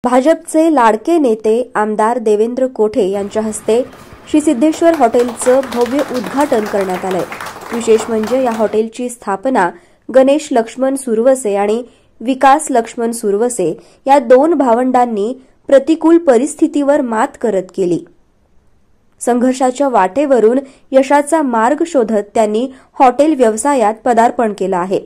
भाजपचे लाडके नेते आमदार देवेंद्र कोठे यांच्या हस्ते श्री सिद्धेश्वर हॉटेलचं भव्य उद्घाटन करण्यात आलंय। विशेष म्हणजे या हॉटेलची स्थापना गणेश लक्ष्मण सुरवसे आणि विकास लक्ष्मण सुरवसे या दोन भावंडांनी प्रतिकूल परिस्थितीवर मात करत केली। संघर्षाच्या वाटेवरून यशाचा मार्ग शोधत त्यांनी हॉटेल व्यवसायात पदार्पण केलं आहे।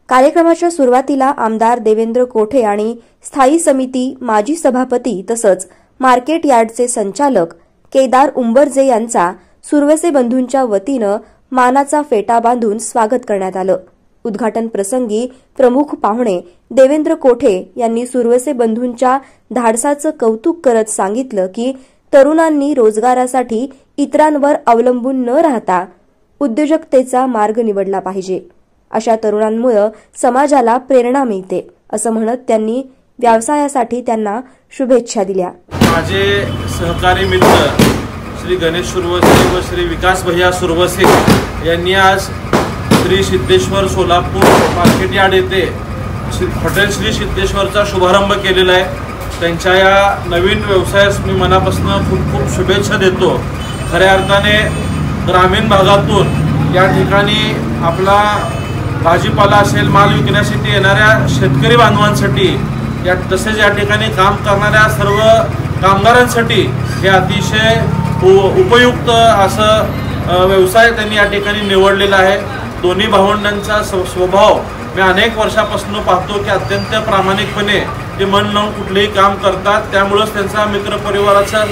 कार्यक्रमाच्या सुरुवातीला आमदार देवेंद्र कोठे आणि स्थायी समिती माजी सभापती तसंच मार्केट यार्डचे संचालक केदार उंबरजे यांचा सुरवसे बंधूंच्या वतीनं मानाचा फेटा बांधून स्वागत करण्यात आलं। उद्घाटन प्रसंगी प्रमुख पाहुणे देवेंद्र कोठे यांनी सुरवसे बंधूंच्या धाडसाचं कौतुक करत सांगितलं की तरुणांनी रोजगारासाठी इतरांवर अवलंबून न राहता उद्योजकतेचा मार्ग निवडला पाहिजे। अशा तरुणांमुळे समाजाला प्रेरणा मिळते असं म्हणत त्यांनी व्यवसायासाठी त्यांना शुभेच्छा दिल्या। माझे सहकारी मित्र श्री गणेश सुरवसे व श्री विकास भैया सुरवसे यांनी आज श्री सिद्धेश्वर सोलापूर मार्केट यार्ड येथे हॉटेल श्री सिद्धेश्वरचा शुभारंभ केलेला आहे। त्यांच्या या नवीन व्यवसायास मी मनापासून खूप खूप शुभेच्छा देतो। खऱ्या अर्थाने ग्रामीण भागातून या ठिकाणी आपला भाजीपाला असेल माल विकण्यासाठी येणाऱ्या शेतकरी बांधवांसाठी तसेच या ठिकाणी काम करणाऱ्या सर्व कामगारांसाठी हे अतिशय उपयुक्त असं व्यवसाय त्यांनी या ठिकाणी निवडलेला आहे। दोन्ही भावंडांचा स्वभाव मी अनेक वर्षापासून पाहतो की अत्यंत प्रामाणिकपणे ते मन लावून कुठलेही काम करतात। त्यामुळेच त्यांचा मित्रपरिवाराचा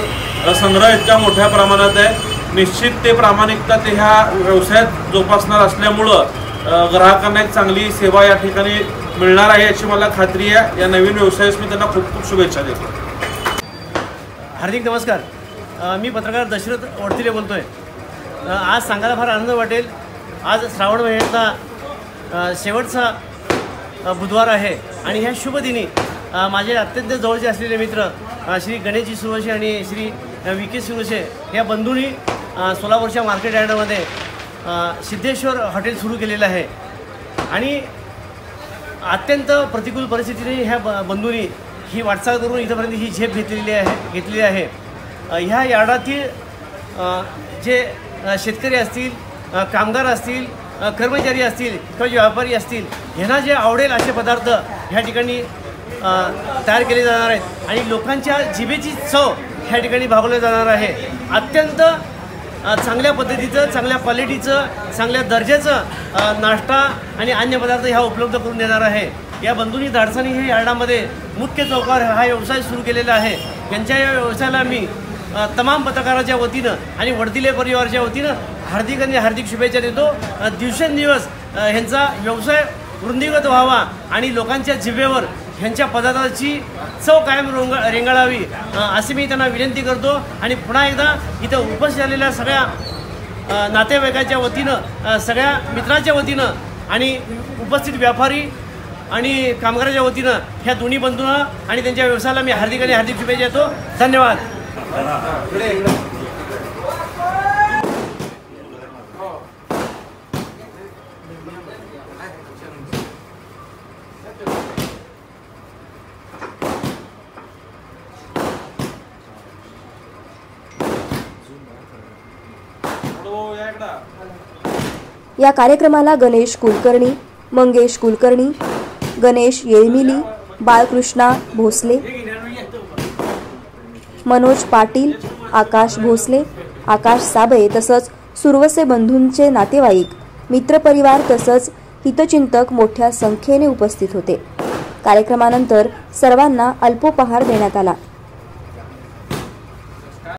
संग्रह इतका मोठ्या प्रमाणात आहे। निश्चित ते प्रामाणिकता ते ह्या व्यवसायात जोपासणार असल्यामुळं ग्राहकांना एक चांगली सेवा या ठिकाणी मिळणार आहे याची मला खात्री आहे। या नवीन व्यवसायास मी त्यांना खूप खूप शुभेच्छा देतो। हार्दिक नमस्कार, मी पत्रकार दशरथ वडतिले बोलतोय। आज सांगायला फार आनंद वाटेल। आज श्रावण महिन्याचा शेवटचा बुधवार आहे आणि ह्या शुभ दिनी माझे अत्यंत जवळचे असलेले मित्र श्री गणेशजी सुरवसे आणि श्री विके सुरवसे या बंधूंनी सोलापूरच्या मार्केट यार्डमध्ये सिद्धेश्वर हॉटेल सुरू केलेलं आहे आणि अत्यंत प्रतिकूल परिस्थितीने ह्या बंधूंनी ही वाटचाल करून इथपर्यंत ही झेप घेतलेली आहे। ह्या यार्डातील जे शेतकरी असतील, कामगार असतील, कर्मचारी असतील किंवा व्यापारी असतील ह्यांना जे आवडेल असे पदार्थ ह्या ठिकाणी तयार केले जाणार आहेत आणि लोकांच्या जिभेची चव ह्या ठिकाणी भागवली जाणार आहे। अत्यंत चांगल्या पद्धतीचं, चांगल्या क्वालिटीचं, चांगल्या दर्जाचं नाश्ता आणि अन्य पदार्थ ह्या उपलब्ध करून देणार आहे। या बंधूंनी धाडसाने हे यार्डामध्ये मुख्य चौकावर हा व्यवसाय सुरू केलेला आहे। यांच्या या व्यवसायाला मी तमाम पत्रकाराच्या वतीनं आणि वडतिले परिवाराच्या वतीनं हार्दिक शुभेच्छा देतो। दिवसेंदिवस ह्यांचा व्यवसाय वृद्धिंगत व्हावा आणि लोकांच्या जिभेवर ह्यांच्या पदार्थाची चव कायम रेंगाळावी अशी मी त्यांना विनंती करतो। आणि पुन्हा एकदा इथं उपस्थित झालेल्या सगळ्या नातेवाईकाच्या वतीनं, सगळ्या मित्रांच्या वतीनं आणि उपस्थित व्यापारी आणि कामगाराच्या वतीनं ह्या दोन्ही बंधूंना आणि त्यांच्या व्यवसायाला मी हार्दिक शुभेच्छा देतो। धन्यवाद। या कार्यक्रमाला गणेश कुलकर्णी, मंगेश कुलकर्णी, गणेश येळमिली, बाळकृष्णा भोसले, मनोज पाटील, आकाश भोसले, आकाश साबळे तसंच सुरवसे बंधूंचे नातेवाईक, मित्रपरिवार तसंच हितचिंतक मोठ्या संख्येने उपस्थित होते। कार्यक्रमानंतर सर्वांना अल्पोपहार देण्यात आला।